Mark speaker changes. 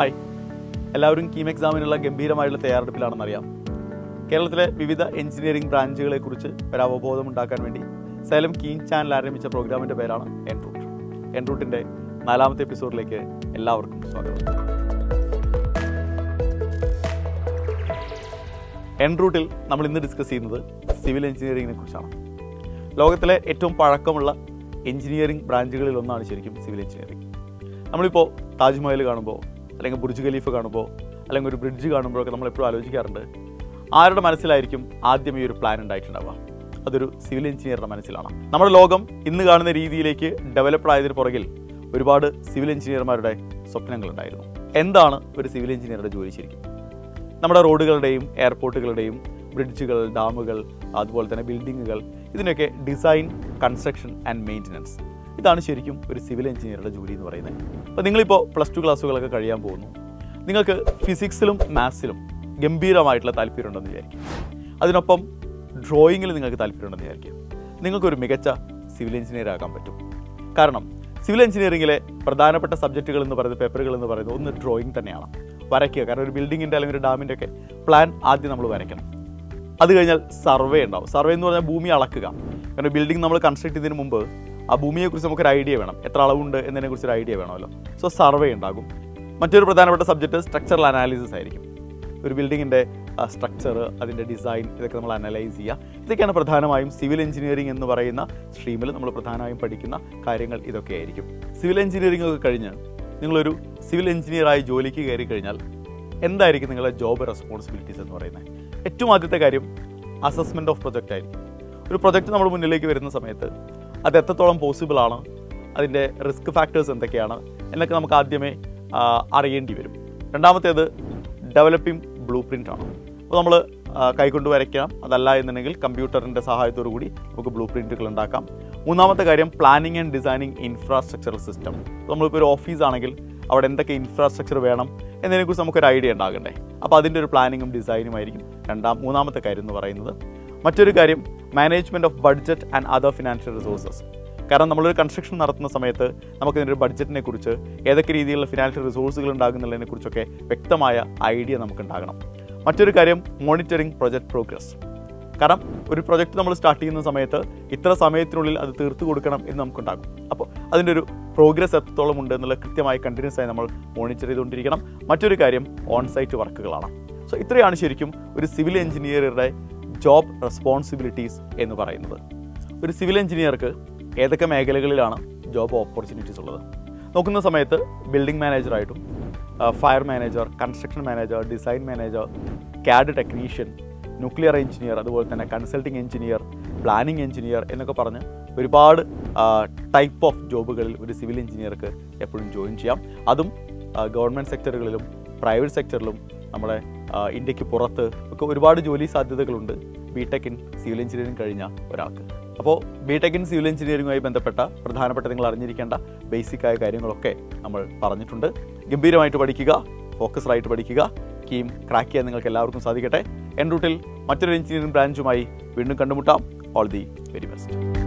Speaker 1: Hi, എല്ലാവരും കീം എക്സാമിനുള്ള ഗംഭീരമായിട്ടുള്ള തയ്യാറെടുപ്പിലാണെന്നറിയാം. കേരളത്തിലെ വിവിധ എഞ്ചിനീയറിംഗ് ബ്രാഞ്ചുകളെക്കുറിച്ച് ഒരു അവബോധം ഉണ്ടാക്കാൻ വേണ്ടി സൈലം കീം ചാനൽ ആരംഭിച്ച പ്രോഗ്രാമിൻ്റെ പേരാണ് എൻറൂട്ട്. എൻറൂട്ടിൻ്റെ 4ാമത്തെ എപ്പിസോഡിലേക്ക് എല്ലാവർക്കും സ്വാഗതം. എൻറൂട്ടിൽ നമ്മൾ ഇന്ന് ഡിസ്കസ് ചെയ്യുന്നത് സിവിൽ എഞ്ചിനീയറിംഗിനെ കുറിച്ചാണ്. ലോകത്തിലെ ഏറ്റവും പഴക്കമുള്ള എഞ്ചിനീയറിംഗ് ബ്രാഞ്ചുകളിൽ ഒന്നാണ് ശരിക്കും സിവിൽ എഞ്ചിനീയറിംഗ്. നമ്മളിപ്പോൾ താജ്മഹൽ കാണുമ്പോൾ, അല്ലെങ്കിൽ ബുർജ് ഖലീഫ കാണുമ്പോൾ, അല്ലെങ്കിൽ ഒരു ബ്രിഡ്ജ് കാണുമ്പോഴൊക്കെ നമ്മളെപ്പോഴും ആലോചിക്കാറുണ്ട്, ആരുടെ മനസ്സിലായിരിക്കും ആദ്യം ഈ ഒരു പ്ലാൻ ഉണ്ടായിട്ടുണ്ടാവുക? അതൊരു സിവിൽ എഞ്ചിനീയറുടെ മനസ്സിലാണ്. നമ്മുടെ ലോകം ഇന്ന് കാണുന്ന രീതിയിലേക്ക് ഡെവലപ്ഡ് ആയതിന് പുറകിൽ ഒരുപാട് സിവിൽ എഞ്ചിനീയർമാരുടെ സ്വപ്നങ്ങളുണ്ടായിരുന്നു. എന്താണ് ഒരു സിവിൽ എഞ്ചിനീയറുടെ ജോലി ശരിക്കും? നമ്മുടെ റോഡുകളുടെയും എയർപോർട്ടുകളുടെയും ബ്രിഡ്ജുകൾ, ഡാമുകൾ, അതുപോലെ തന്നെ ബിൽഡിങ്ങുകൾ, ഇതിനൊക്കെ ഡിസൈൻ, കൺസ്ട്രക്ഷൻ ആൻഡ് മെയിൻ്റനൻസ്, ഇതാണ് ശരിക്കും ഒരു സിവിൽ എഞ്ചിനീയറുടെ ജോലി എന്ന് പറയുന്നത്. അപ്പോൾ നിങ്ങളിപ്പോൾ +2 ക്ലാസ്സുകളൊക്കെ കഴിയാൻ പോകുന്നു. നിങ്ങൾക്ക് ഫിസിക്സിലും മാത്സിലും ഗംഭീരമായിട്ടുള്ള താല്പര്യമുണ്ടെന്ന് വിചാരിക്കും. അതിനൊപ്പം ഡ്രോയിങ്ങിൽ നിങ്ങൾക്ക് താല്പര്യമുണ്ടെന്ന് വിചാരിക്കും. നിങ്ങൾക്കൊരു മികച്ച സിവിൽ എഞ്ചിനീയർ ആകാൻ പറ്റും. കാരണം സിവിൽ എഞ്ചിനീയറിംഗിലെ പ്രധാനപ്പെട്ട സബ്ജക്റ്റുകൾ എന്ന് പറയുന്നത്, പേപ്പറുകൾ എന്ന് പറയുന്നത്, ഒന്ന് ഡ്രോയിങ് തന്നെയാണ്. വരയ്ക്കുക. കാരണം ഒരു ബിൽഡിങ്ങിൻ്റെ അല്ലെങ്കിൽ ഒരു ഡാമിൻ്റെ ഒക്കെ പ്ലാൻ ആദ്യം നമ്മൾ വരയ്ക്കണം. അത് കഴിഞ്ഞാൽ സർവേ ഉണ്ടാവും. സർവേ എന്ന് പറഞ്ഞാൽ ഭൂമി അളക്കുക. കാരണം ബിൽഡിംഗ് നമ്മൾ കൺസ്ട്രക്ട് ചെയ്തതിന് മുമ്പ് ആ ഭൂമിയെക്കുറിച്ച് നമുക്കൊരു ഐഡിയ വേണം, എത്ര അളവുണ്ട് എന്നതിനെക്കുറിച്ചൊരു ഐഡിയ വേണമല്ലോ. സോ സർവേ ഉണ്ടാകും. മറ്റൊരു പ്രധാനപ്പെട്ട സബ്ജക്റ്റ് സ്ട്രക്ചറൽ അനാലിസിസ് ആയിരിക്കും. ഒരു ബിൽഡിങ്ങിൻ്റെ സ്ട്രക്ചർ, അതിൻ്റെ ഡിസൈൻ, ഇതൊക്കെ നമ്മൾ അനലൈസ് ചെയ്യുക. ഇതൊക്കെയാണ് പ്രധാനമായും സിവിൽ എഞ്ചിനീയറിംഗ് എന്ന് പറയുന്ന സ്ട്രീമിൽ നമ്മൾ പ്രധാനമായും പഠിക്കുന്ന കാര്യങ്ങൾ. ഇതൊക്കെ ആയിരിക്കും. സിവിൽ എഞ്ചിനീയറിംഗ് ഒക്കെ കഴിഞ്ഞ് നിങ്ങളൊരു സിവിൽ എഞ്ചിനീയറായി ജോലിക്ക് കയറി കഴിഞ്ഞാൽ എന്തായിരിക്കും നിങ്ങളുടെ ജോബ് റെസ്പോൺസിബിലിറ്റീസ് എന്ന് പറയുന്നത്? ഏറ്റവും ആദ്യത്തെ കാര്യം അസസ്മെൻറ്റ് ഓഫ് പ്രൊജക്റ്റ് ആയിരിക്കും. ഒരു പ്രൊജക്റ്റ് നമ്മൾ മുന്നിലേക്ക് വരുന്ന സമയത്ത് അത് എത്രത്തോളം പോസിബിൾ ആണ്, അതിൻ്റെ റിസ്ക് ഫാക്ടേഴ്സ് എന്തൊക്കെയാണ് എന്നൊക്കെ നമുക്ക് ആദ്യമേ അറിയേണ്ടി വരും. രണ്ടാമത്തേത് ഡെവലപ്പിംഗ് ബ്ലൂ പ്രിൻ്റ് ആണ്. അപ്പോൾ നമ്മൾ കൈകൊണ്ട് വരയ്ക്കാം. അതല്ല എന്നുണ്ടെങ്കിൽ കമ്പ്യൂട്ടറിൻ്റെ സഹായത്തോടു കൂടി നമുക്ക് ബ്ലൂ പ്രിൻറ്റുകൾ ഉണ്ടാക്കാം. മൂന്നാമത്തെ കാര്യം planning and designing infrastructural system. നമ്മളിപ്പോൾ ഒരു ഓഫീസാണെങ്കിൽ അവിടെ എന്തൊക്കെ ഇൻഫ്രാസ്ട്രക്ചർ വേണം എന്നതിനെക്കുറിച്ച് നമുക്കൊരു ഐഡിയ ഉണ്ടാകണ്ടേ. അപ്പോൾ അതിൻ്റെ ഒരു പ്ലാനിങ്ങും ഡിസൈനും ആയിരിക്കും മൂന്നാമത്തെ കാര്യം എന്ന് പറയുന്നത്. മറ്റൊരു കാര്യം management of budget and other financial resources. കാരണം നമ്മളൊരു കൺസ്ട്രക്ഷൻ നടത്തുന്ന സമയത്ത് നമുക്കിതിൻ്റെ ഒരു ബഡ്ജറ്റിനെ കുറിച്ച്, ഏതൊക്കെ രീതിയിലുള്ള ഫിനാൻഷ്യൽ റിസോഴ്സുകൾ ഉണ്ടാകുന്നതിനെ കുറിച്ചൊക്കെ വ്യക്തമായ ഐഡിയ നമുക്കുണ്ടാകണം. മറ്റൊരു കാര്യം മോണിറ്ററിങ് പ്രൊജക്റ്റ് പ്രോഗ്രസ്. കാരണം ഒരു പ്രൊജക്റ്റ് നമ്മൾ സ്റ്റാർട്ട് ചെയ്യുന്ന സമയത്ത് ഇത്ര സമയത്തിനുള്ളിൽ അത് തീർത്തു കൊടുക്കണം എന്ന് നമുക്കുണ്ടാകും. അപ്പോൾ അതിൻ്റെ ഒരു പ്രോഗ്രസ് എത്രത്തോളം ഉണ്ട് എന്നുള്ള കൃത്യമായി കണ്ടിന്യൂസ് ആയി നമ്മൾ മോണിറ്റർ ചെയ്തുകൊണ്ടിരിക്കണം. മറ്റൊരു കാര്യം ഓൺ സൈറ്റ് വർക്കുകളാണ്. സോ ഇത്രയാണ് ശരിക്കും ഒരു സിവിൽ എഞ്ചിനീയറുടെ ജോബ് റെസ്പോൺസിബിലിറ്റീസ് എന്ന് പറയുന്നത്. ഒരു സിവിൽ എഞ്ചിനീയർക്ക് ഏതൊക്കെ മേഖലകളിലാണ് ജോബ് ഓപ്പർച്യൂണിറ്റീസ് ഉള്ളത് നോക്കുന്ന സമയത്ത് ബിൽഡിംഗ് മാനേജറായിട്ടും, fire manager, construction manager, design manager, CAD technician, nuclear engineer, അതുപോലെ തന്നെ കൺസൾട്ടിംഗ് എഞ്ചിനീയർ, പ്ലാനിംഗ് എഞ്ചിനീയർ എന്നൊക്കെ പറഞ്ഞ് ഒരുപാട് ടൈപ്പ് ഓഫ് ജോബുകളിൽ ഒരു സിവിൽ എഞ്ചിനീയർക്ക് എപ്പോഴും ജോയിൻ ചെയ്യാം. അതും ഗവൺമെൻറ് സെക്ടറുകളിലും പ്രൈവറ്റ് സെക്ടറിലും നമ്മുടെ ഇന്ത്യക്ക് പുറത്ത് ഒക്കെ ഒരുപാട് ജോലി സാധ്യതകളുണ്ട് ബിടെക് ഇൻ സിവിൽ എഞ്ചിനീയറിംഗ് കഴിഞ്ഞ ഒരാൾക്ക്. അപ്പോൾ ബിടെക് ഇൻ സിവിൽ എഞ്ചിനീയറിംഗുമായി ബന്ധപ്പെട്ട പ്രധാനപ്പെട്ട നിങ്ങൾ അറിഞ്ഞിരിക്കേണ്ട ബേസിക്കായ കാര്യങ്ങളൊക്കെ നമ്മൾ പറഞ്ഞിട്ടുണ്ട്. ഗംഭീരമായിട്ട് പഠിക്കുക, ഫോക്കസ്ഡായിട്ട് പഠിക്കുക. കീം ക്രാക്ക് ചെയ്യാൻ നിങ്ങൾക്ക് എല്ലാവർക്കും സാധിക്കട്ടെ. എൻറൂട്ടിൽ മറ്റൊരു എഞ്ചിനീയറിംഗ് ബ്രാഞ്ചുമായി വീണ്ടും കണ്ടുമുട്ടാം. All the very best.